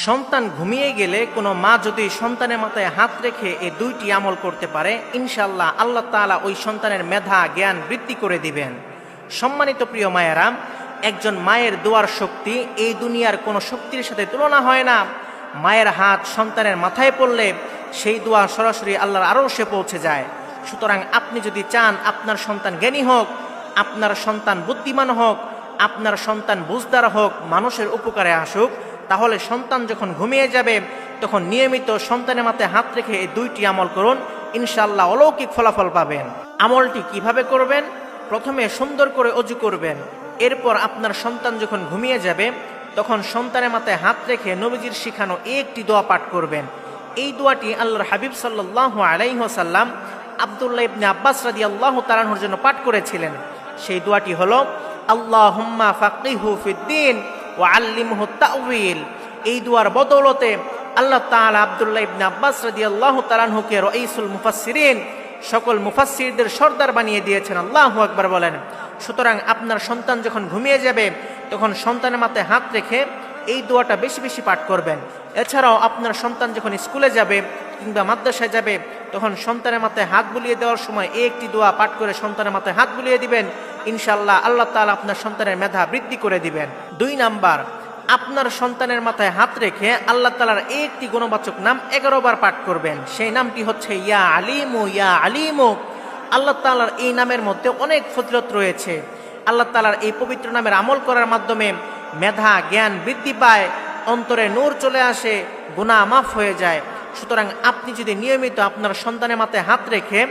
সন্তান ঘুমিয়ে গেলে কোনো মা যদি সন্তানের মাথায় হাত রেখে এই দুইটি আমল করতে পারে, ইনশাআল্লাহ আল্লাহ তাআলা ওই সন্তানের মেধা জ্ঞান বৃদ্ধি করে দিবেন। সম্মানিত প্রিয় মায়েরা, একজন মায়ের দোয়ার শক্তি এই দুনিয়ার কোনো শক্তির সাথে তুলনা হয় না। মায়ের হাত সন্তানের মাথায় পড়লে সেই দোয়া সরাসরি আল্লাহর আরশে পৌঁছে যায়। সুতরাং আপনি যদি চান আপনার সন্তান জ্ঞানী হোক, আপনার সন্তান বুদ্ধিমান হোক, আপনার সন্তান বুঝদার হোক, মানুষের উপকারে আসুক, তাহলে সন্তান যখন ঘুমিয়ে যাবে তখন নিয়মিত সন্তানের মাথায় হাত রেখে এই দুইটি আমল করুন, ইনশাআল্লাহ অলৌকিক ফলাফল পাবেন। আমলটি কিভাবে করবেন? প্রথমে সুন্দর করে অজু করবেন। এরপর আপনার সন্তান যখন ঘুমিয়ে যাবে তখন সন্তানের মাথায় হাত রেখে নবীজির শিখানো একটি দোয়া পাঠ করবেন। এই দোয়াটি আল্লাহর হাবিব সাল্লাল্লাহু আলাইহি ওয়াসাল্লাম আব্দুল্লাহ ইবনে আব্বাস রাদিয়াল্লাহু তাআলা আনহুর জন্য পাঠ করেছিলেন। সেই দোয়াটি হলো, আল্লাহুম্মা ফাক্কিহু ফিদ্দীন ওয়া আল্লিমহু তা'উইল। এই দোয়ার বদৌলতে আল্লাহ তাআলা আব্দুল্লাহ ইবনে আব্বাস রাদিয়াল্লাহু তাআলা আনহুকে রাইসুল মুফাসসিরিন, সকল মুফাসসিরদের সর্দার বানিয়ে দিয়েছেন। আল্লাহু আকবার বলেন। সুতরাং আপনার সন্তান যখন ঘুমিয়ে যাবে তখন সন্তানের মাথায় হাত রেখে এই দোয়াটা বেশি বেশি পাঠ করবেন। এছাড়াও আপনার সন্তান যখন স্কুলে যাবে কিংবা মাদ্রাসায় যাবে তখন সন্তানের মাথায় হাত বুলিয়ে দেওয়ার সময় এই একটি দোয়া পাঠ করে সন্তানের মাথায় হাত বুলিয়ে দিবেন। ইনশাআল্লাহ আল্লাহ তাআলা আপনার সন্তানের মেধা বৃদ্ধি করে দিবেন। 2 নাম্বার, আপনার সন্তানের মাথায় হাত রেখে আল্লাহ তাআলার একটি গুণবাচক নাম 11 বার পাঠ করবেন। সেই নামটি হচ্ছে ইয়া আলিমু, ইয়া আলিমু। আল্লাহ তাআলার এই নামের মধ্যে অনেক ফজিলত রয়েছে। আল্লাহ তাআলার এই পবিত্র নামের আমল করার মাধ্যমে মেধা জ্ঞান বৃদ্ধি পায়, অন্তরে নূর চলে আসে, গুনাহ মাফ হয়ে যায়। সুতরাং আপনি যদি নিয়মিত আপনার সন্তানের মাথায় হাত রেখে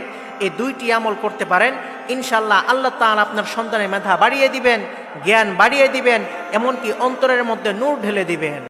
এই দুইটি আমল করতে পারেন, ইনশাআল্লাহ আল্লাহ তাআলা আপনার সন্তানের মেধা বাড়িয়ে দিবেন, জ্ঞান বাড়িয়ে দিবেন, এমনকি অন্তরের মধ্যে নূর ঢেলে দিবেন।